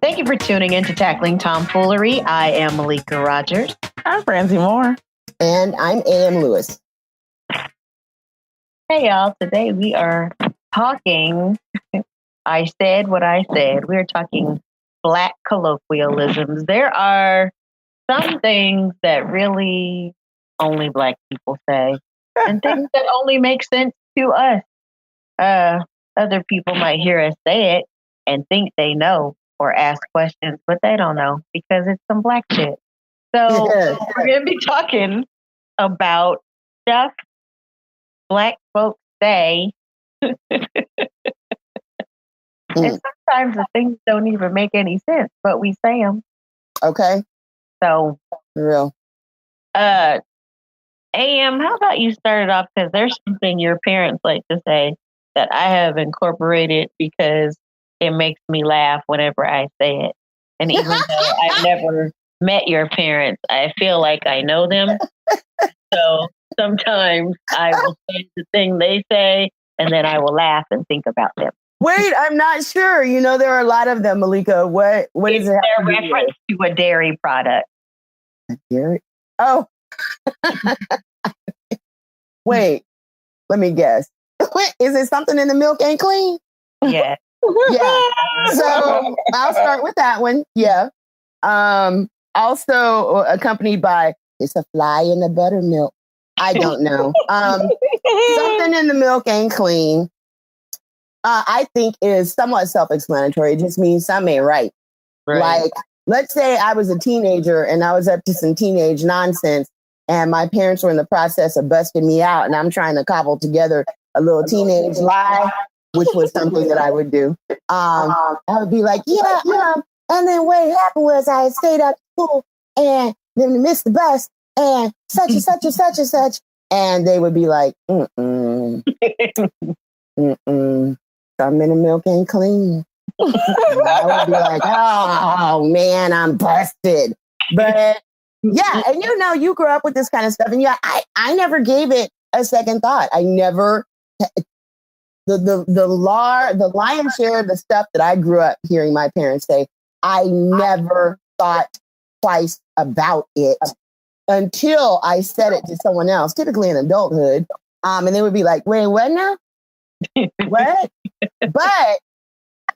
Thank you for tuning in to Tackling Tomfoolery. I am Malika Rogers. I'm Franzese Moore. And I'm A.M. Lewis. Hey, y'all. Today we are talking, I said what I said. We're talking Black colloquialisms. There are some things that really only Black people say and things that only make sense to us. Other people might hear us say it and think they know or ask questions, but they don't know because it's some Black shit. So we're going to be talking about stuff Black folks say. And sometimes the things don't even make any sense, but we say them. Okay. So, For real. AM, how about you start it off? Because there's something your parents like to say that I have incorporated because it makes me laugh whenever I say it. And even though I've never met your parents, I feel like I know them. So sometimes I will say the thing they say, and then I will laugh and think about them. Wait, I'm not sure. You know, there are a lot of them, Malika. What is it? Their reference to a dairy product. A dairy? Oh. Wait, let me guess. Is it something in the milk ain't clean? Yeah. Yeah. So I'll start with that one. Yeah. Also accompanied by it's a fly in the buttermilk. I don't know. Something in the milk ain't clean. I think is somewhat self-explanatory. It just means something ain't right. Like, let's say I was a teenager and I was up to some teenage nonsense and my parents were in the process of busting me out and I'm trying to cobble together a little teenage lie, which was something that I would do. I would be like, yeah. And then what happened was I stayed up school and then missed the bus and such and such and such and such. And they would be like, something in the milk ain't clean. I would be like, oh man, I'm busted. But yeah, and you know, you grew up with this kind of stuff. And yeah, I never gave it a second thought. I never, the lion's share of the stuff that I grew up hearing my parents say, I never thought twice about it until I said it to someone else, typically in adulthood. And they would be like, wait, what now? What? But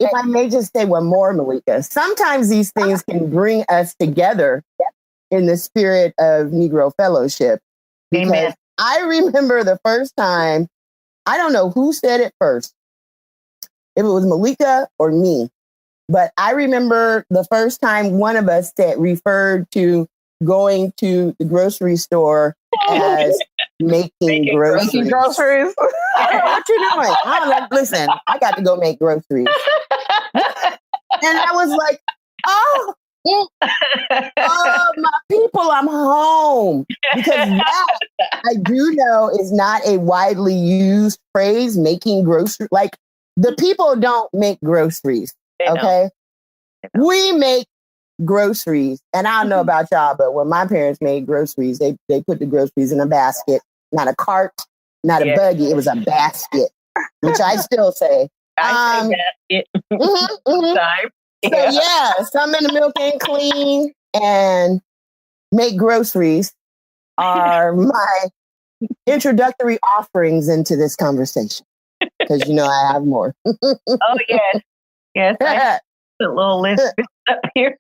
if I may just say one more, Malika, sometimes these things can bring us together in the spirit of Negro fellowship. Because Amen. I remember the first time, I don't know who said it first, if it was Malika or me, but I remember the first time one of us referred to going to the grocery store as making groceries. Making groceries. What you doing? Listen, I got to go make groceries. And I was like, oh, my people, I'm home. Because that, I do know, is not a widely used phrase, making groceries. Like, the people don't make groceries, okay? We make groceries. And I don't know about y'all, but when my parents made groceries, they put the groceries in a basket, not a cart, not a buggy. It was a basket, which I still say. I say basket. Time. So yeah, some in the milk ain't clean and make groceries are my introductory offerings into this conversation. Because you know I have more. Oh yes. Yes. I have a little list up here.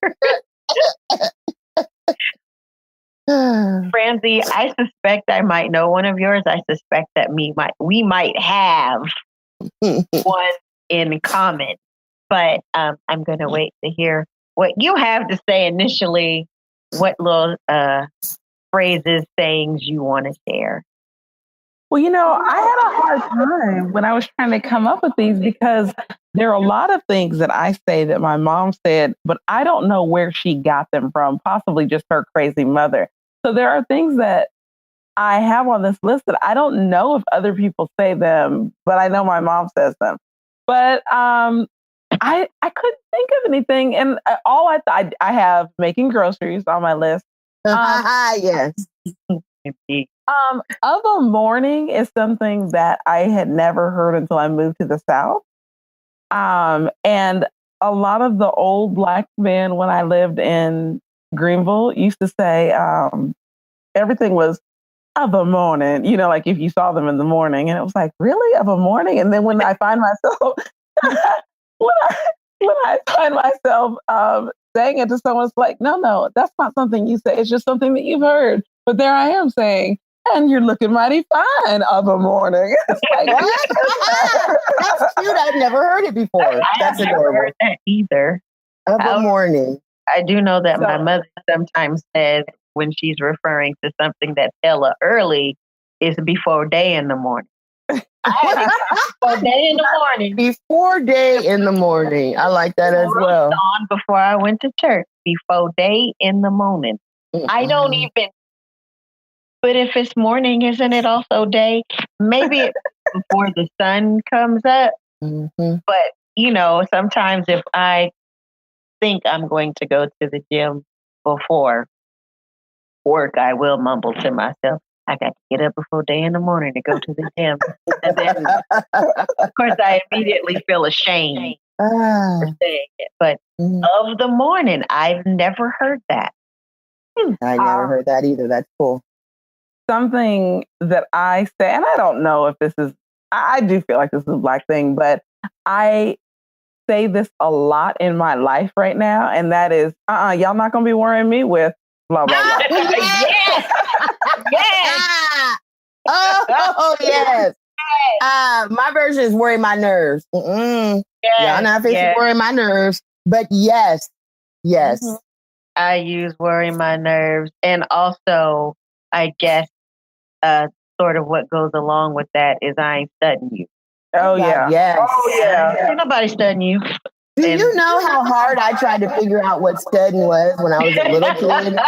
Franzese, I suspect I might know one of yours. I suspect that we might have one in common. But I'm going to wait to hear what you have to say initially, what little phrases, sayings you want to share. Well, you know, I had a hard time when I was trying to come up with these because there are a lot of things that I say that my mom said, but I don't know where she got them from, possibly just her crazy mother. So there are things that I have on this list that I don't know if other people say them, but I know my mom says them. But I couldn't think of anything. And all I have making groceries on my list. Yes. Of a morning is something that I had never heard until I moved to the South. And a lot of the old Black men when I lived in Greenville used to say everything was of a morning, like if you saw them in the morning, and it was like, really, of a morning? And then when I find myself, when I find myself saying it to someone, it's like, no, that's not something you say. It's just something that you've heard. But there I am saying, and you're looking mighty fine of a morning. It's like, that's cute. I've never heard it before. That's adorable. Never heard that either. Of a morning. I do know that my mother sometimes says when she's referring to something that's hella early, is before day in the morning. Before day in the morning. Before day in the morning. I like that as well. On before I went to church. Before day in the morning. Mm-hmm. I don't even. But if it's morning, isn't it also day? Maybe it's before the sun comes up. Mm-hmm. But, sometimes if I think I'm going to go to the gym before work, I will mumble to myself, I got to get up before day in the morning to go to the gym. And then, of course, I immediately feel ashamed for saying it. But of the morning, I've never heard that. I never heard that either. That's cool. Something that I say, and I don't know if this is, I do feel like this is a Black thing, but I say this a lot in my life right now, and that is, y'all not going to be worrying me with blah, blah, blah. Yes. Yes. Oh, yes. My version is worry my nerves. Yes, y'all not fixing worry my nerves, but yes. Mm-hmm. I use worry my nerves, and also, I guess, sort of what goes along with that is I ain't studying you. Oh, yeah. Yes. Oh, yeah. Ain't nobody studying you. Do you know how hard I tried to figure out what studying was when I was a little kid?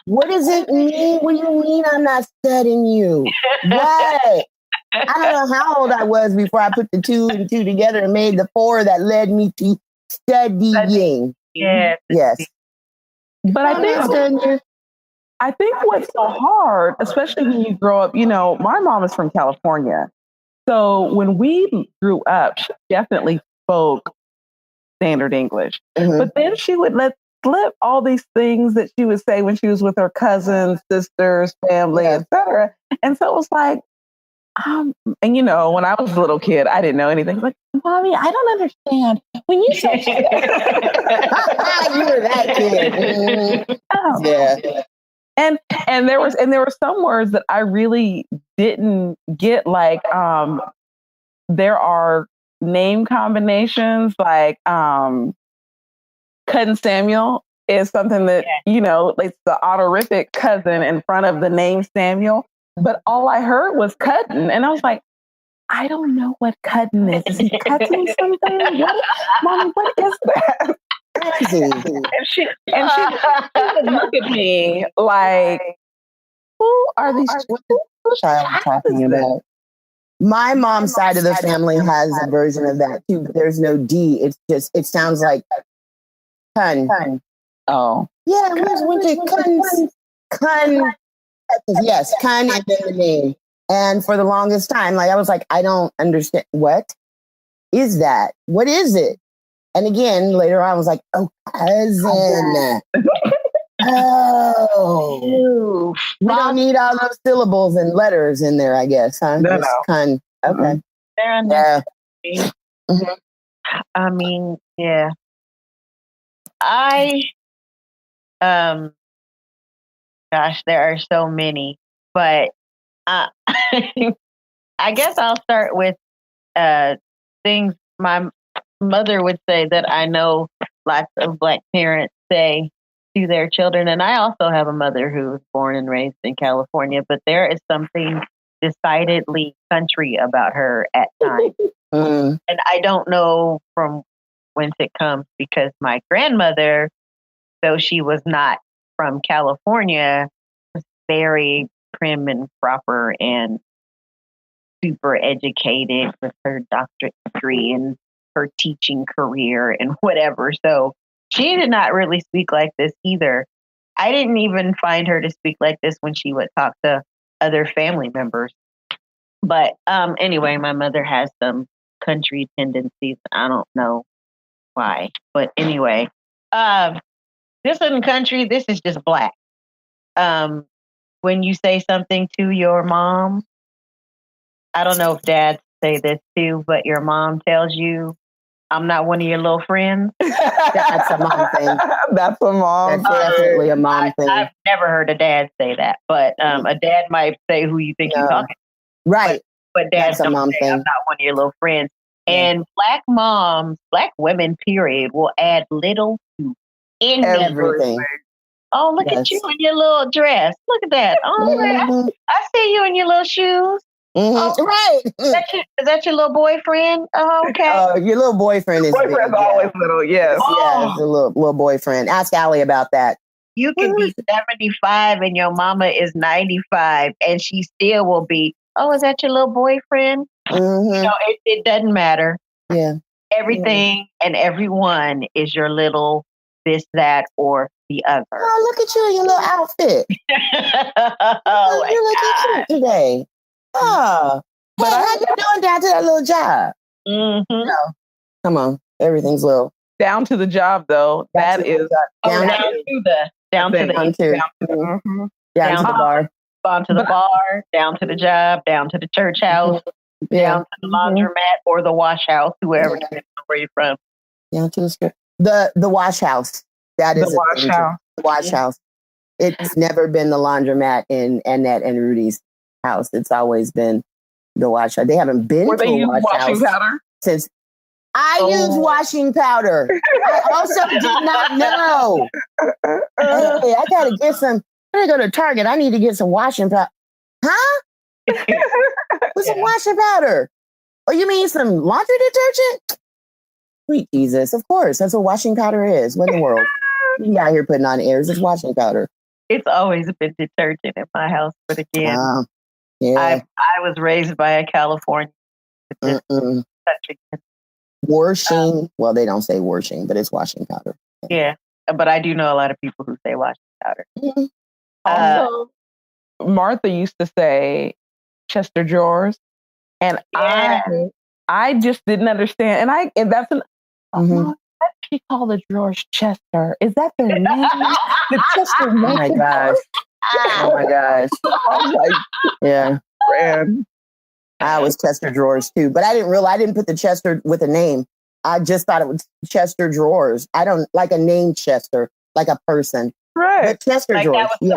What does it mean? What do you mean I'm not studying you? What? I don't know how old I was before I put the 2 and 2 together and made the 4 that led me to studying. Yes. But I think what's so hard, especially when you grow up, my mom is from California. So when we grew up, she definitely spoke standard English. Mm-hmm. But then she would let slip all these things that she would say when she was with her cousins, sisters, family, etc. And so it was like, and when I was a little kid, I didn't know anything. Like, Mommy, I don't understand. When you say you were that kid. Mm-hmm. Oh. Yeah. And there were some words that I really didn't get, like there are name combinations like Cousin Samuel is something that it's the honorific cousin in front of the name Samuel, but all I heard was cousin, and I was like, I don't know what cousin is. Is he cousin something? Mommy, what is that? and she would look at me like, who are these child talking about? My mom's side of the family has a version of that too, but there's no D. It's just, it sounds like kun. Oh. Yeah, went to kun. Yes, kun and then the name. And for the longest time, like I was like, I don't understand. What is that? What is it? And again, later on, I was like, oh, cousin. Oh. We don't need all those syllables and letters in there, I guess, huh? No. Kun. Okay. Yeah. Mm-hmm. I mean, yeah. Gosh, there are so many, but I guess I'll start with things my mother would say that I know lots of Black parents say to their children. And I also have a mother who was born and raised in California, but there is something decidedly country about her at times. And I don't know from whence it comes, because my grandmother, though she was not from California, was very prim and proper and super educated with her doctorate degree and her teaching career and whatever. So she did not really speak like this either. I didn't even find her to speak like this when she would talk to other family members. But anyway, my mother has some country tendencies. I don't know why. But anyway, this isn't country. This is just Black. When you say something to your mom, I don't know if dads say this too, but your mom tells you, I'm not one of your little friends. That's a mom thing. That's a mom. That's definitely a mom thing. I've never heard a dad say that, but a dad might say who you think you're talking to. Right. But dads don't say, I'm not one of your little friends. Yeah. And Black moms, Black women, period, will add little to everything. Oh, look at you in your little dress. Look at that. Oh, I see you in your little shoes. Oh, right. Is that your little boyfriend? Oh, okay. Your little boyfriend is boyfriend's always little, yes. Yeah, the little boyfriend. Ask Allie about that. You can be 75 and your mama is 95 and she still will be, oh, is that your little boyfriend? Mm-hmm. It doesn't matter. Yeah. Everything and everyone is your little this, that, or the other. Oh, look at you in your little outfit. You look cute today. Oh, but how you doing down to that little job? Mm-hmm. Come on, everything's little. Down to the job, though. That is down to the bar. On to the bar, down to the job, down to the church house, down to the laundromat or the wash house, whoever, depending on where you're from. Down to the strip. The wash house. That is the wash house. The wash house. It's never been the laundromat in Annette and Rudy's house. It's always been the wash house. They haven't been to a wash house powder? Since I use washing powder. I also did not know. Hey, I gotta get some. I'm gonna go to Target. I need to get some washing powder. Huh? What's some washing powder? Oh, you mean some laundry detergent? Sweet Jesus, of course. That's what washing powder is. What in the world? You out here putting on airs. It's washing powder. It's always been detergent in my house, but again, I was raised by a Californian. Washing. Well, they don't say washing, but it's washing powder. Yeah, but I do know a lot of people who say washing powder. Mm-hmm. Also, Martha used to say Chester drawers, and I just didn't understand. And that's an why did she call the drawers Chester? Is that their name? The Chester. Oh my gosh! Oh my gosh! I was like, yeah, Bren. I was Chester drawers too, but I didn't realize I didn't put the Chester with a name. I just thought it was Chester drawers. I don't like a name Chester, like a person. Right. But Chester like drawers. That was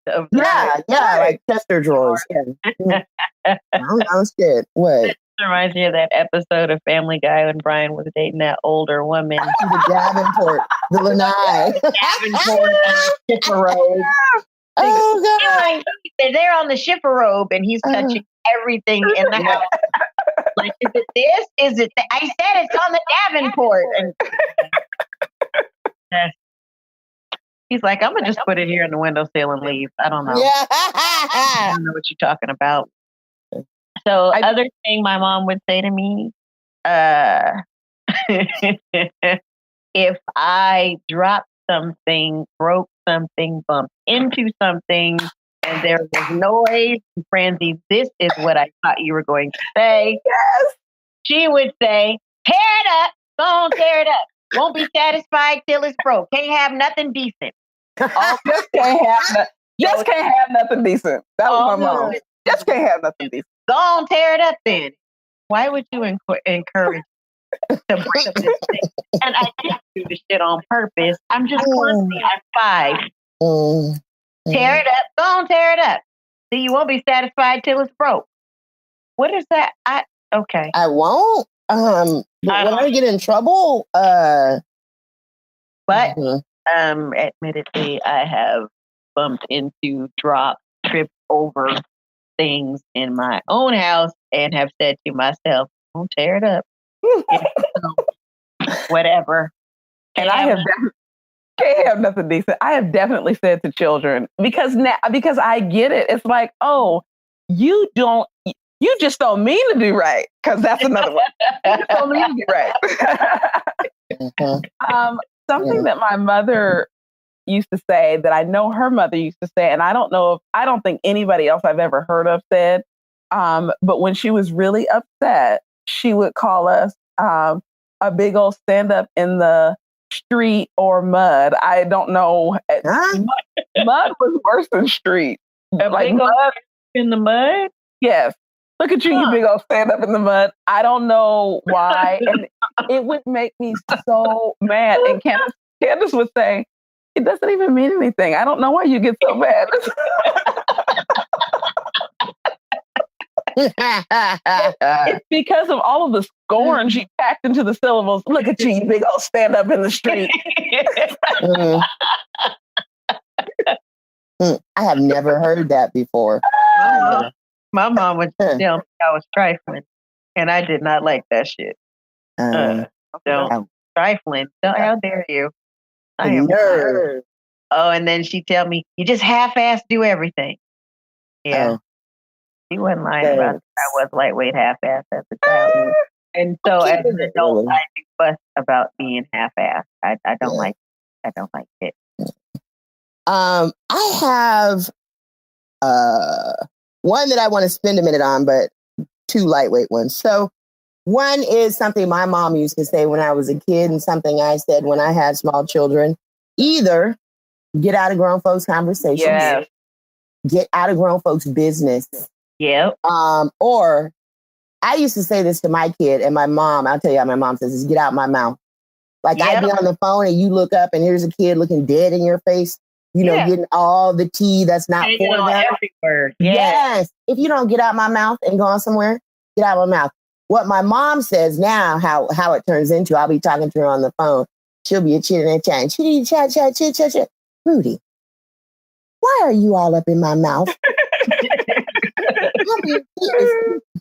the brand of like Chester drawers. Yeah. I don't know shit. What? It reminds me of that episode of Family Guy when Brian was dating that older woman. The Davenport, the Lanai. Davenport and Shipper Robe. Oh, God. They're on the Shipper Robe and he's touching everything in the house. Like, is it this? Is it I said it's on the Davenport. And he's like, I'm going to just put it here in the windowsill and leave. I don't know. I don't know what you're talking about. So other thing my mom would say to me, if I dropped something, broke something, bumped into something, and there was noise, Franzese, this is what I thought you were going to say. Yes. She would say, tear it up, go on, tear it up. Won't be satisfied till it's broke. Can't have nothing decent. Just can't have nothing decent. That was my mom. Just can't have nothing decent. Go on, tear it up then. Why would you encourage to break this thing? And I didn't do the shit on purpose. I'm just clumsy. I'm 5. Tear it up. Go on, tear it up. See, you won't be satisfied till it's broke. What is that? Okay. I won't. But when I get in trouble, but admittedly, I have bumped into, dropped, tripped over things in my own house and have said to myself, don't tear it up. Whatever. And I have can't have nothing decent. I have definitely said to children, because I get it. It's like, oh, you just don't mean to do right. Because that's another one. You just don't mean to do right. Something that my mother used to say, that I know her mother used to say, and I don't think anybody else I've ever heard of said, but when she was really upset, she would call us a big old stand up in the street or mud. I don't know. Huh? Mud was worse than street. Like mud in the mud? Yes. Look at you, you big old stand up in the mud. I don't know why. And it would make me so mad. And Candace would say, it doesn't even mean anything. I don't know why you get so mad. It's because of all of the scorn she packed into the syllables. Look at you, you big old stand up in the street. I have never heard that before. My mom would tell me I was trifling, and I did not like that shit. Trifling. How dare you? I am nerd. Oh, and then she'd tell me, you just half-ass do everything. Yeah. She wasn't lying about it. I was lightweight half-ass as a child. And so as an adult, I do fuss about being half-ass. I don't like it. I have one that I want to spend a minute on, but two lightweight ones. So one is something my mom used to say when I was a kid and something I said when I had small children. Either get out of grown folks' conversations, get out of grown folks' business. Yep. Or I used to say this to my kid and my mom. I'll tell you how my mom says this: get out my mouth. Like I'd be on the phone and you look up and here's a kid looking dead in your face. You know, getting all the tea that's not for them. Everywhere. Yes. If you don't get out my mouth and go on somewhere, get out my mouth. What my mom says now, how it turns into, I'll be talking to her on the phone. She'll be chitting and chatting. Chat. Rudy, why are you all up in my mouth?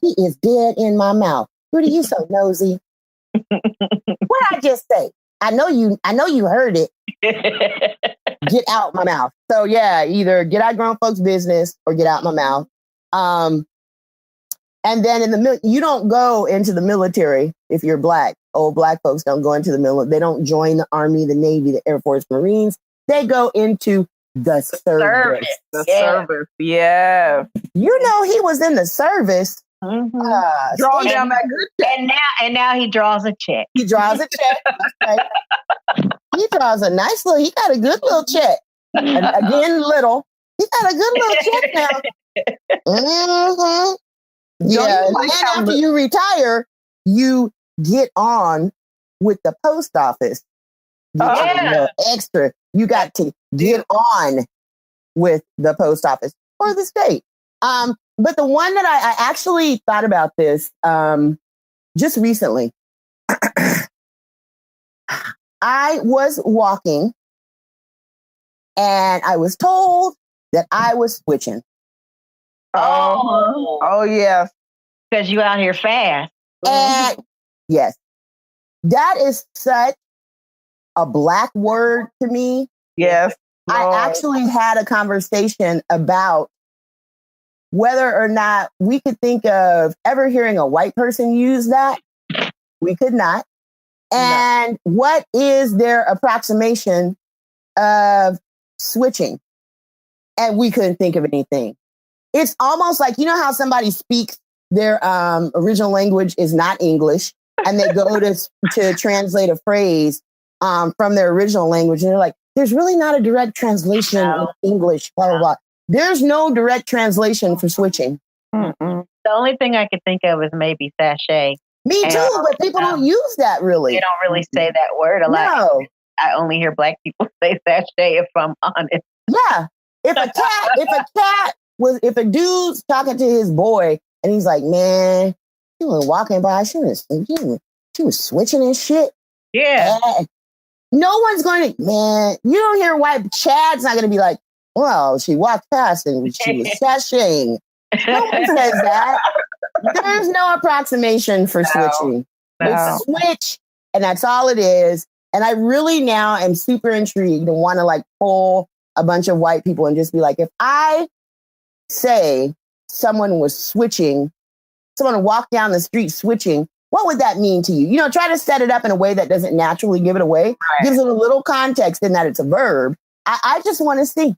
He is dead in my mouth. Rudy, you so nosy. What I just say? I know you heard it. Get out my mouth. So yeah, either get out grown folks' business or get out my mouth. And then you don't go into the military if you're black. Old black folks don't go into the military. They don't join the Army, the Navy, the Air Force, Marines. They go into the service. Service. Yeah. You know, he was in the service. Mm-hmm. Drawing down that good check. And now he draws a check. He draws a check. Right. He draws a nice little, he got a good little check. And again, little. He got a good little check now. Mm-hmm. Yeah. And then after you retire, you get on with the post office. Extra. You got to get on with the post office or the state. But the one that I actually thought about this just recently. I was walking and I was told that I was switching. Oh yes. Because you out here fast. And yes, that is such a black word to me. Yes. I actually had a conversation about whether or not we could think of ever hearing a white person use that. We could not. And what is their approximation of switching? And we couldn't think of anything. It's almost like, you know how somebody speaks their original language is not English, and they go to translate a phrase from their original language, and they're like, there's really not a direct translation in English, blah, blah, blah. There's no direct translation for switching. Mm-mm. The only thing I could think of is maybe sachet. Me too, but people don't use that really. They don't really say that word a lot. No. I only hear black people say sachet, if I'm honest. Yeah. If a dude's talking to his boy and he's like, man, she was walking by, she was switching and shit. Yeah. And no one's going to, man, you don't hear white Chad's not going to be like, well, she walked past and she was sashaying. No one says that. There's no approximation for switching. It's switch, and that's all it is. And I really now am super intrigued and want to like pull a bunch of white people and just be like, if I say someone was switching, someone walked down the street switching, what would that mean to you? You know, try to set it up in a way that doesn't naturally give it away. Right. Gives it a little context in that it's a verb. I just want to see.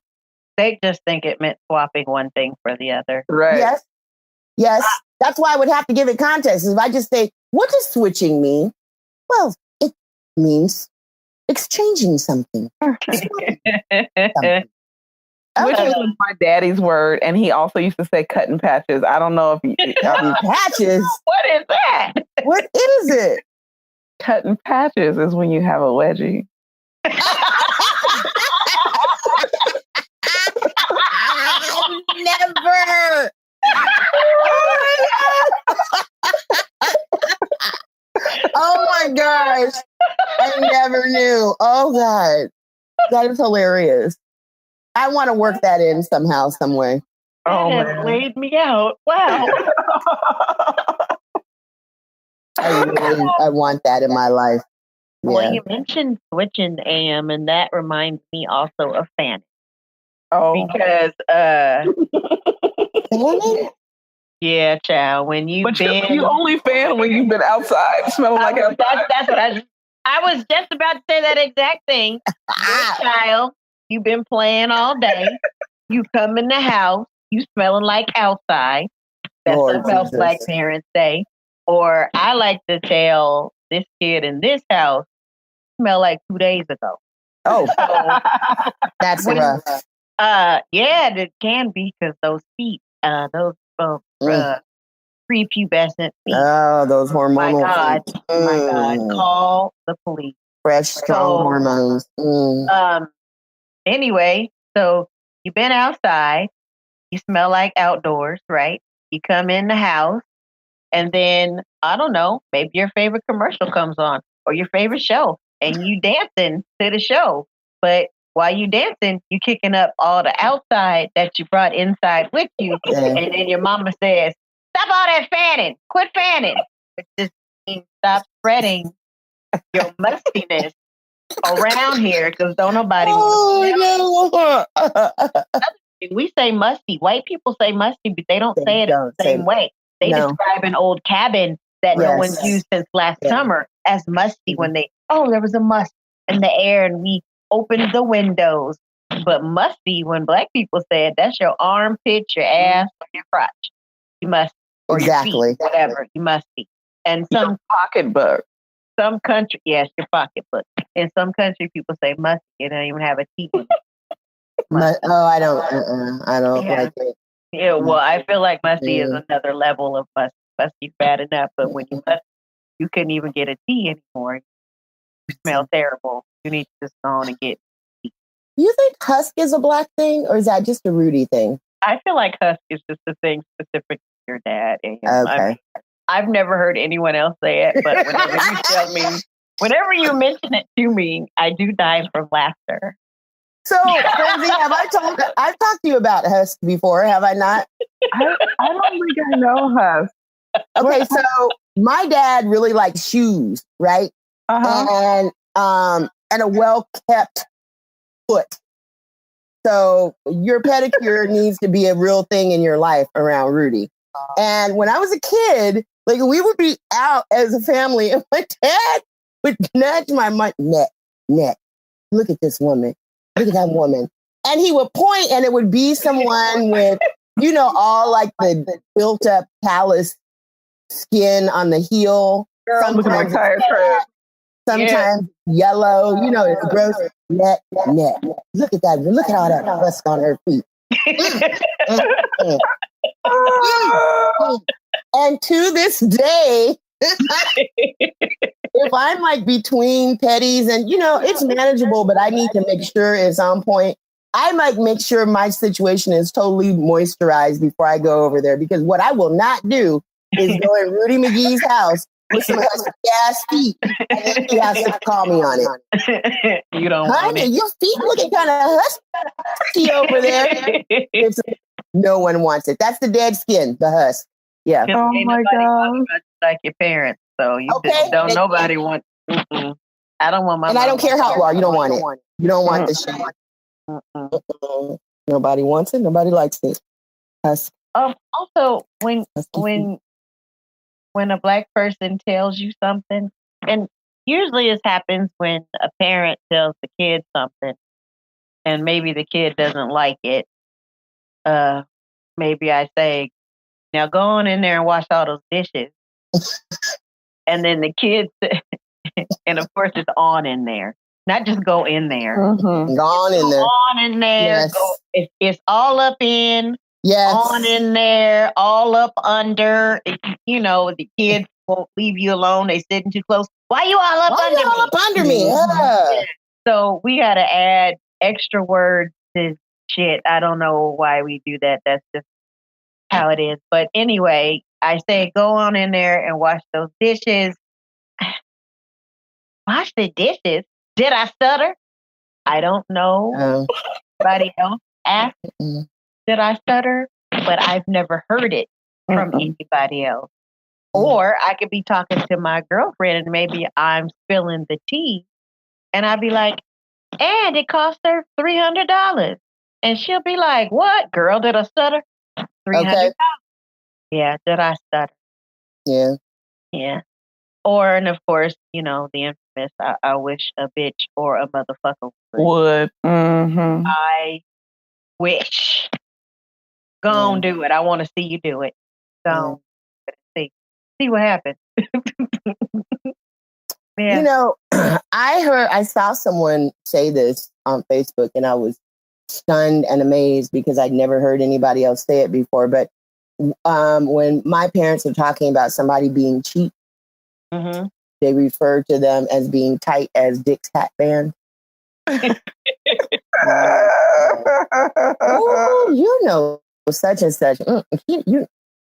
They just think it meant swapping one thing for the other. Right. Yes. That's why I would have to give it context. If I just say, what does switching mean? Well, it means exchanging something. Something. Which was my daddy's word, and he also used to say cutting patches. I don't know if patches. What is that? What is it? Cutting patches is when you have a wedgie. Never. Oh my gosh. I never knew. Oh God. That is hilarious. I want to work that in somehow, some way. That has laid me out. Wow. I want that in my life. Yeah. Well, you mentioned switching AM, and that reminds me also of fanning. Oh, because fanning? Yeah, child. When you you only fan when you've been outside smelling like outside. That's what I was just about to say that exact thing. You're a child. You've been playing all day. You come in the house. You smelling like outside. That's what most Black parents say. Or I like to tell this kid in this house smell like 2 days ago. Oh, so, that's rough. Yeah, it can be because those feet, those prepubescent feet. Oh, those hormonal. Oh my God! Call the police. Fresh, strong hormones. Anyway, so you've been outside. You smell like outdoors, right? You come in the house, and then I don't know, maybe your favorite commercial comes on or your favorite show, and you dancing to the show. But while you dancing, you kicking up all the outside that you brought inside with you, and then your mama says, "Stop all that fanning! Quit fanning!" It just means stop spreading your mustiness around here because don't nobody want to. We say musty. White people say musty, but they don't say it the same way. They describe an old cabin that no one's used since last summer as musty when there was a must in the air and we opened the windows. But musty, when Black people say it, that's your armpit, your ass, or your crotch. You must, or your feet, whatever. You must be. And some pocketbook. Some country, yes, your pocketbook. In some country, people say musty. They don't even have a T. I don't like it. Yeah, well, I feel like musty is another level of musty. Musty bad enough, but when you musty, you couldn't even get a tea anymore. You smell terrible. You need to just go on and get tea. You think husk is a Black thing, or is that just a Rudy thing? I feel like husk is just a thing specific to your dad. And okay. I've never heard anyone else say it, but whenever you tell me, whenever you mention it to me, I do die from laughter. So, Franzese, I've talked to you about husk before, have I not? I don't think I know husk. Okay, so my dad really likes shoes, right? And a well-kept foot. So your pedicure needs to be a real thing in your life around Rudy. And when I was a kid, like we would be out as a family, and my dad would nudge my neck. Look at this woman. Look at that woman. And he would point, and it would be someone with, all like the built up callous skin on the heel. Sometimes yellow, it's gross. Neck. Look at that. Look at all that husk on her feet. And to this day, if I'm like between petties and, it's manageable, but I need to make sure it's on point. I might make sure my situation is totally moisturized before I go over there, because what I will not do is go in Rudy McGee's house with some gas feet, and then he has to call me on it. You don't want it. Your feet looking kind of husky over there. No one wants it. That's the dead skin, the husk. Yeah. Oh my God. Like your parents, so you just don't. Nobody want. I don't want my. And I don't care how you are. You don't want it. You don't want this shit. Nobody wants it. Nobody likes it. Husk. Also, when a Black person tells you something, and usually this happens when a parent tells the kid something, and maybe the kid doesn't like it. Maybe I say, "Now go on in there and wash all those dishes." And then the kid And of course, it's on in there. Not just go in there. Mm-hmm. Gone in there. On in there. Yes. Go, it's all up in. Yes. On in there. All up under. You know, the kids won't leave you alone. They sitting too close. Why you all up under me? All up under me? Yeah. So we got to add extra words to shit. I don't know why we do that. That's just how it is. But anyway, I say go on in there and wash those dishes. Wash the dishes? Did I stutter? I don't know. Anybody else asked, did I stutter? But I've never heard it from anybody else. Or I could be talking to my girlfriend and maybe I'm spilling the tea and I'd be like, and it cost her $300. And she'll be like, what? Girl, did I stutter? $300. Okay. Yeah, did I stutter? Yeah. Yeah. Or, and of course, you know, the infamous, I wish a bitch or a motherfucker would. Mm-hmm. I wish. Go on, do it. I want to see you do it. So, see what happens. You know, I saw someone say this on Facebook and I was stunned and amazed because I'd never heard anybody else say it before. But when my parents were talking about somebody being cheap, they refer to them as being tight as Dick's hat band. Oh, you know, such and such. You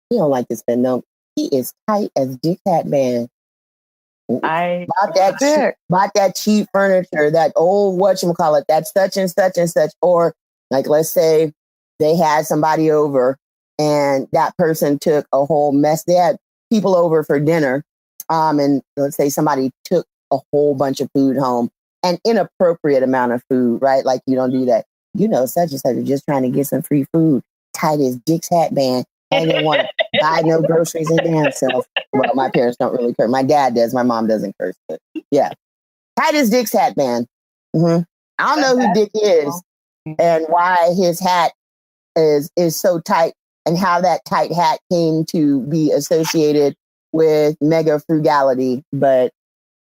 don't like to spend no. He is tight as Dick's hat band. Bought that cheap furniture, that old whatchamacallit, that such and such and such. Or like, let's say they had somebody over and that person took a whole mess. They had people over for dinner. And let's say somebody took a whole bunch of food home, an inappropriate amount of food, right? Like you don't do that. You know, such and such are just trying to get some free food. Tight as Dick's hat band. I didn't want to buy no groceries in damn self. Well, my parents don't really curse. My dad does. My mom doesn't curse. But yeah. Tight as Dick's hat band. I don't know who Dick is and why his hat is so tight and how that tight hat came to be associated with mega frugality, but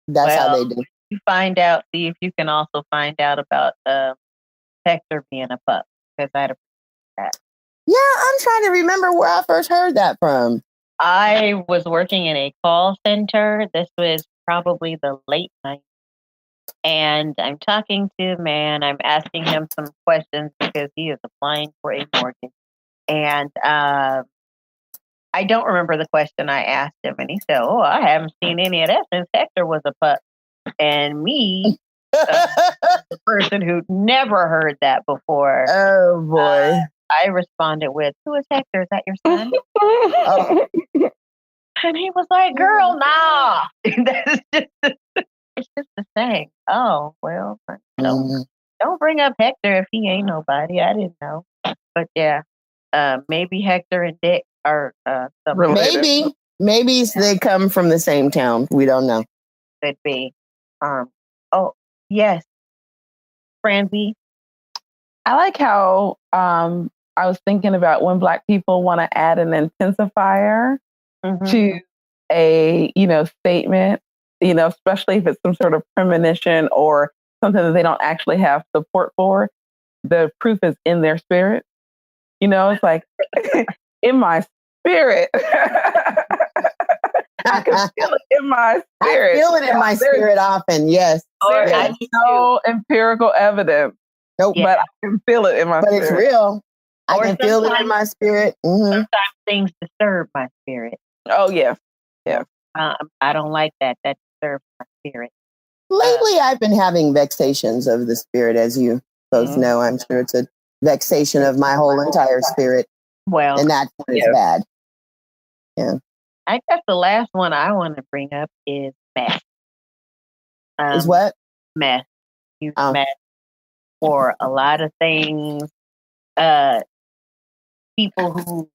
that's how they do. You find out, see if you can also find out about Hector being a pup, because I had a that. Yeah, I'm trying to remember where I first heard that from. I was working in a call center. This was probably the late night. And I'm talking to a man. I'm asking him some questions because he is applying for a mortgage. And I don't remember the question I asked him. And he said, oh, I haven't seen any of that since Hector was a pup. And me, the person who'd never heard that before. Oh, boy. I responded with, who is Hector? Is that your son? And he was like, girl, nah. It's just the thing. Oh, well, don't bring up Hector if he ain't nobody. I didn't know. But yeah, maybe Hector and Dick are related. Maybe they come from the same town. We don't know. Could be. Oh, yes. Franzese. I like how I was thinking about when Black people want to add an intensifier to a, statement, especially if it's some sort of premonition or something that they don't actually have support for. The proof is in their spirit. It's like in my spirit. I can feel it in my spirit. I feel it in my spirit often, yes. There's no empirical evidence. Nope. But I can feel it in my spirit. But it's real. I can feel it in my spirit. Sometimes things disturb my spirit. Oh, yeah. Yeah. I don't like that. That disturbs my spirit. Lately, I've been having vexations of the spirit, as you folks know. I'm sure it's a vexation of my whole entire spirit. Well, and that's when it's bad. Yeah. I guess the last one I want to bring up is meth. Is what? Meth. Use meth for a lot of things. People who,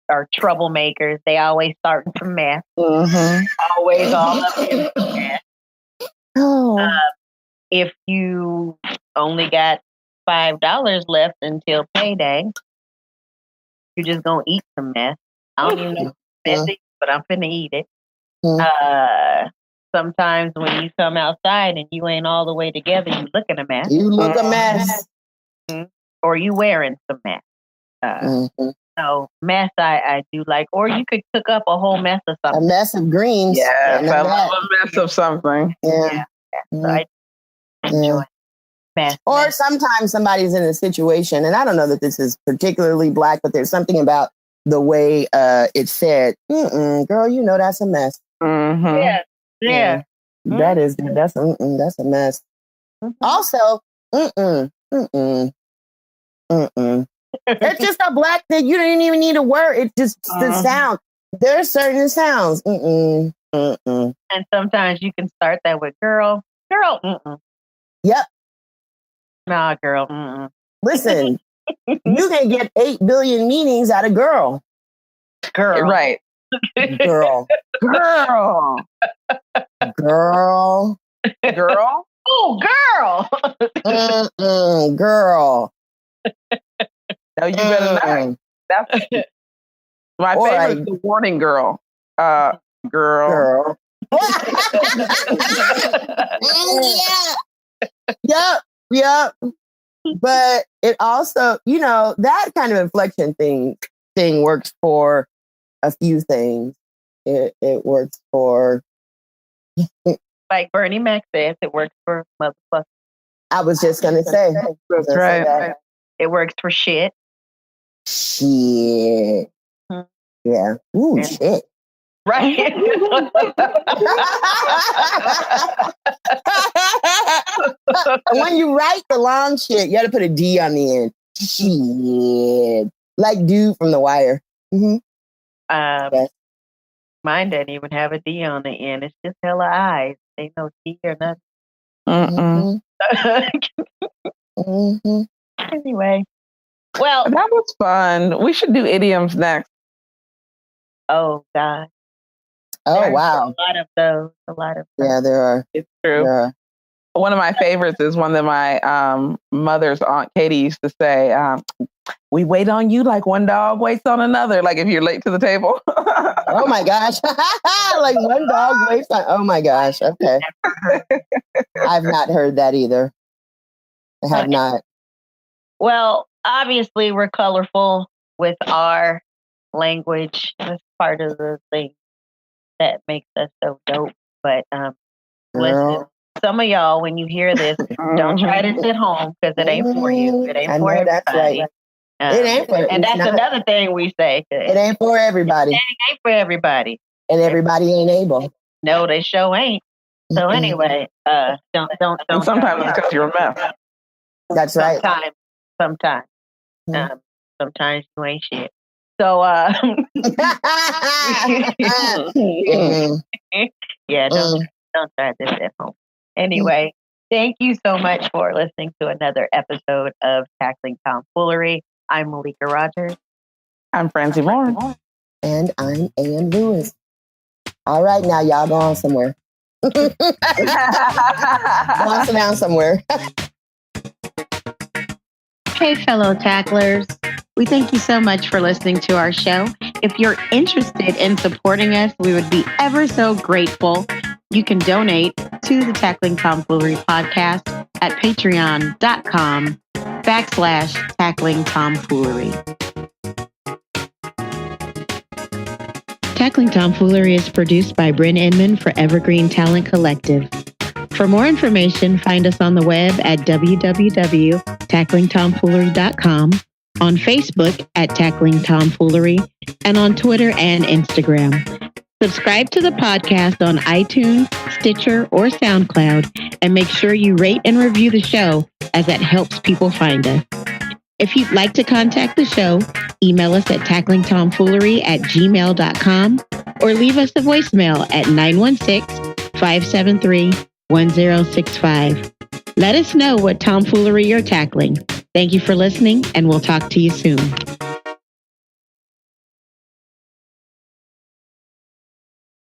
are troublemakers, they always starting from meth. Always all up in meth. If you only got $5 left until payday, you're just going to eat some meth. I don't even know if it's but I'm finna eat it. So sometimes when you come outside and you ain't all the way together, you looking a mess. You look a mess. Or you wearing some mess. So mess I do like. Or you could cook up a whole mess of something. A mess of greens. Yeah, I love a mess of something. Yeah. So I enjoy mess. Or sometimes somebody's in a situation, and I don't know that this is particularly Black, but there's something about the way it's said. Girl, you know that's a mess. Yeah. That's a mess. Also, it's just a Black thing. You don't even need a word. It's just the sound. There are certain sounds. And sometimes you can start that with girl. Yep. Nah, girl. Listen, you can get 8 billion meanings out of girl. Right. Girl. Girl. Girl. Girl. Oh, girl. Girl. No, you better not. That's my favorite is the warning girl. Girl. Yep. But it also, that kind of inflection thing works for a few things. It works for, like Bernie Mac says, it works for motherfuckers. I was just gonna say. That's right. It works for shit. Shit. Yeah. Ooh, shit. Right. When you write the long shit, you got to put a D on the end. Shit. Like dude from The Wire. Yes. Mine doesn't even have a D on the end. It's just hella eyes. Ain't no D or nothing. Anyway. Well, that was fun. We should do idioms next. Oh, God. Oh, wow. A lot of those. Yeah, there are. It's true. Yeah. One of my favorites is one that my mother's Aunt Katie used to say, we wait on you like one dog waits on another, like if you're late to the table. Oh, my gosh. Like one dog waits on... Oh, my gosh. Okay. I've not heard that either. I have not. Well, obviously, we're colorful with our language. That's part of the thing that makes us so dope. But listen, some of y'all, when you hear this, don't try this at home because it ain't for you. It ain't for everybody. That's right. It ain't for, and that's another thing we say. It ain't for everybody. It ain't for everybody. And everybody ain't able. No, they sure ain't. So anyway, don't. And sometimes it's because you're a mess. That's right. Sometimes. Sometimes you ain't shit. So, yeah, don't try this at home. Anyway, thank you so much for listening to another episode of Tackling Tomfoolery. I'm Malika Rogers. I'm Franzese Moore. And I'm A.M. Lewis. All right, now y'all go on somewhere. Go on down somewhere. Hey, fellow tacklers. We thank you so much for listening to our show. If you're interested in supporting us, we would be ever so grateful. You can donate to the Tackling Tomfoolery podcast at patreon.com/Tackling Tomfoolery. Tackling Tomfoolery is produced by Bren Inman for Evergreen Talent Collective. For more information, find us on the web at www.tacklingtomfoolery.com, on Facebook at Tackling Tomfoolery, and on Twitter and Instagram. Subscribe to the podcast on iTunes, Stitcher, or SoundCloud, and make sure you rate and review the show, as that helps people find us. If you'd like to contact the show, email us at tacklingtomfoolery@gmail.com or leave us a voicemail at 916-573-1065. Let us know what tomfoolery you're tackling. Thank you for listening, and we'll talk to you soon.